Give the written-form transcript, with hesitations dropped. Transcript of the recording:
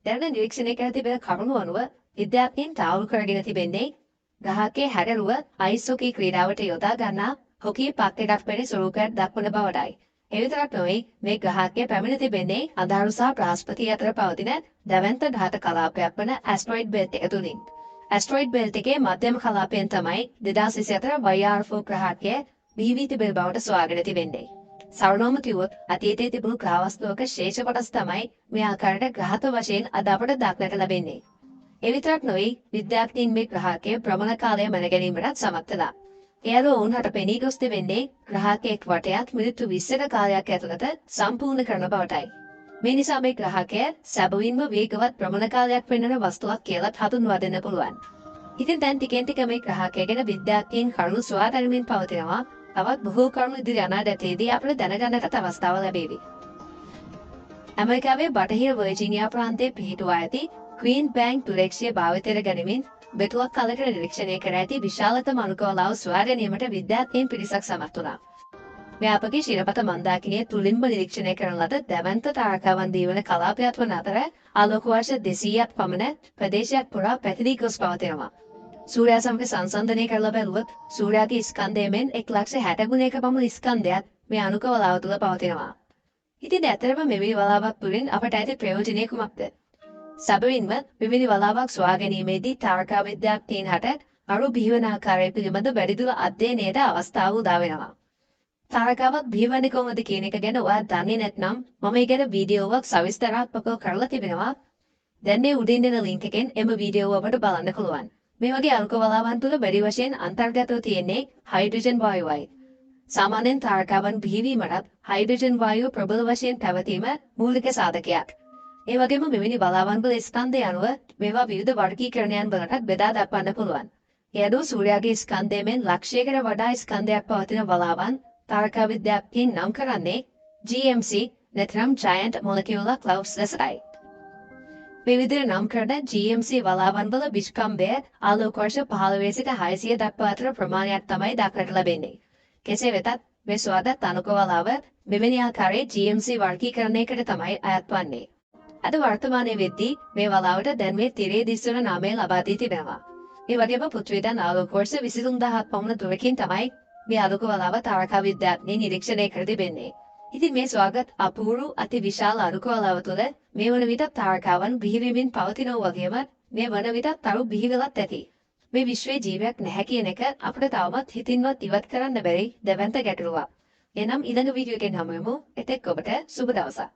දැනට නිරීක්ෂණය කර තිබෙන කරුණු අනුව විද්‍යාඥයින් තාවුරු කරගෙන තිබෙන්නේ ග්‍රහකයේ හැඩරුව අයිස් හොකී ක්‍රීඩාවට යොදා ගන්නා හොකී පක් එකක් වැනි ස්වරූපයක් දක්වන බවටයි. ඒ විතරක් නොවේ මේ ග්‍රහකයේ පැමිණ තිබෙන්නේ අඳහරු සහ බ්‍රහස්පති අතර පවතින දැවැන්ත ධාත කලාපයක් වන ඇස්ටරොයිඩ් බෙල්ට් එක තුලින්. ඇස්ටරොයිඩ් බෙල්ට් එකේ මධ්‍යම කලාපයෙන් තමයි 2024 YR4 ග්‍රහකය බිහි තිබෙන බවට සොයාගෙන තිබෙන්නේ. සරලවම කිව්වොත් අතීතයේ තිබුණු ග්‍රහවස්තුවක ශේෂ කොටස් තමයි මේ ආකාරයට ග්‍රහත වශයෙන් අද අපට දක්නට ලැබෙන්නේ. ඒ විතරක් නොවේ විද්‍යාඥයින් මේ ග්‍රහකයේ භ්‍රමණ කාලය මැන ගැනීමට සමත් වෙලා. ඒ අනුව ඔවුන්ට පෙනී ගොස් තිබෙන්නේ ග්‍රහකයේ එක් වටයක් මිනිත්තු 20ක කාලයක් ඇතුළත සම්පූර්ණ කරන බවටයි. මේ නිසා මේ ග්‍රහකය සැබවින්ම වේගවත් භ්‍රමණ කාලයක් වෙන්නන වස්තුවක් කියලා හඳුන්වා දෙන්න පුළුවන්. ඉතින් දැන් ටිකෙන් ටික මේ ග්‍රහකය ගැන විද්‍යාඥයින් කරුණු සොයා දැනමින් පවතිනවා. තවත් බොහෝ කරුණු ඉදිරි අනාගතයේදී අපිට දැනගන්නට අවස්ථාව ලැබේවි. ඇමරිකාවේ බටහිර වර්ජීනියා ප්‍රාන්තයේ පිහිටුවා ඇති ක්වීන් බැංක් තුරේක්ෂිය භාවිතයට ගනිමින් බෙතුවක් කලකට නිරීක්ෂණය කර ඇති විශාලතම අණුකවලාව සොයා ගැනීමට විද්‍යාඥයින් පිරිසක් සමත් වුණා. මේ අපගේ ශිරපත මන්දාකිණිය තුලින්ම නිරීක්ෂණය කරන ලද දැවැන්ත තාරකාවන් දීවන කලාපයක් වන අතර ආලෝක වර්ෂ 200ක් පමණ ප්‍රදේශයක් පුරා පැතිරී ගොස් පවතිනවා. සූර්යයා සමග සංසන්දනය කරලා බැලුවොත් සූර්යාගේ ස්කන්ධය මෙන් 160 ගුණයක පමණ ස්කන්ධයක් මේ අණුක වලාව තුළ පවතිනවා. ඉතින් ඇත්තටම මෙවැනි වලාවක් තුළින් අපට ඇති ප්‍රයෝජනය කුමක්ද? සැබවින්ම මෙවැනි වලාවක් සොයා ගැනීමේදී තාරකා විද්‍යාඥයින් හට අණු බිහිවන ආකාරය පිළිබඳ වැඩිදුර අධ්‍යයනයට අවස්ථාව උදා වෙනවා. තාරකාවක් බිහිවන්නේ කොහොමද කියන එක ගැන ඔයා දන්නේ නැත්නම් මම ඒ ගැන වීඩියෝවක් සවිස්තරාත්මකව කරලා තිබෙනවා. දැන් මේ උඩින් දෙන ලින්ක් එකෙන් එම වීඩියෝව අපට බලන්න පුළුවන්. මේ වගේ අණුක වලාවන් තුළ වැඩි වශයෙන් අන්තර්ගතව තියෙන්නේ හයිඩ්‍රජන් වායුවයි. සාමාන්‍යයෙන් තාරකාවන් බිහිවීමටත් හයිඩ්‍රජන් වායුව ප්‍රබල වශයෙන් පැවතීම මූලික සාධකයක්. ඒ වගේම මෙවැනි වලාවන් වල ස්කන්ධය අනුව මේවා විවිධ වර්ගීකරණයන් වලට බෙදා දක්වන්න පුළුවන්. ඒ අනුව සූර්යාගේ ස්කන්ධය මෙන් ලක්ෂයකට වඩා ස්කන්ධයක් පවතින වලාවන් තාරකා විද්‍යාඥයින් නම් කරන්නේ GMC නැත්නම් Giant Molecular Clouds ලෙසයි. මේ විදිහට නම් කරන GMC වලාවන් වල විස්කම්භය ආලෝක වර්ෂ 15 සිට 600 දක්වා අතර ප්‍රමාණයක් තමයි දක්නට ලැබෙන්නේ. කෙසේ වෙතත් මේ ස්වාදත් අණුක වලාව මෙවැනි ආකාරයේ GMC වර්ගීකරණයකට තමයි අයත් වන්නේ. අද වර්තමානයේ වෙද්දී මේ වලාවට දැන් මේ තිරේ දිස්වන නාමය ලබා දී තිබෙනවා. මේ වගේම පෘථිවියෙන් ආලෝක වර්ෂ 23000ක් පමණ දුරකින් තමයි මේ ආලෝක වලාව තාරකා විද්‍යාඥයින් නිරීක්ෂණය කර තිබෙන්නේ. ඉතින් මේ ස්වාගත අපූර්ව අති විශාල අණුක වලාව තුළ මේ වන විට තාරකාවන් බිහිවීමෙන් පවතිනවා වගේම මේ වන විට තරු බිහි වෙලත් ඇති. මේ විශ්වයේ ජීවයක් නැහැ කියන එක අපිට තවමත් හිතින්වත් ඉවත් කරන්න බැරි දැවැන්ත ගැටලුවක්. එනම් ඊළඟ වීඩියෝ එකෙන් හමු වෙමු. එතෙක් ඔබට සුබ දවසක්.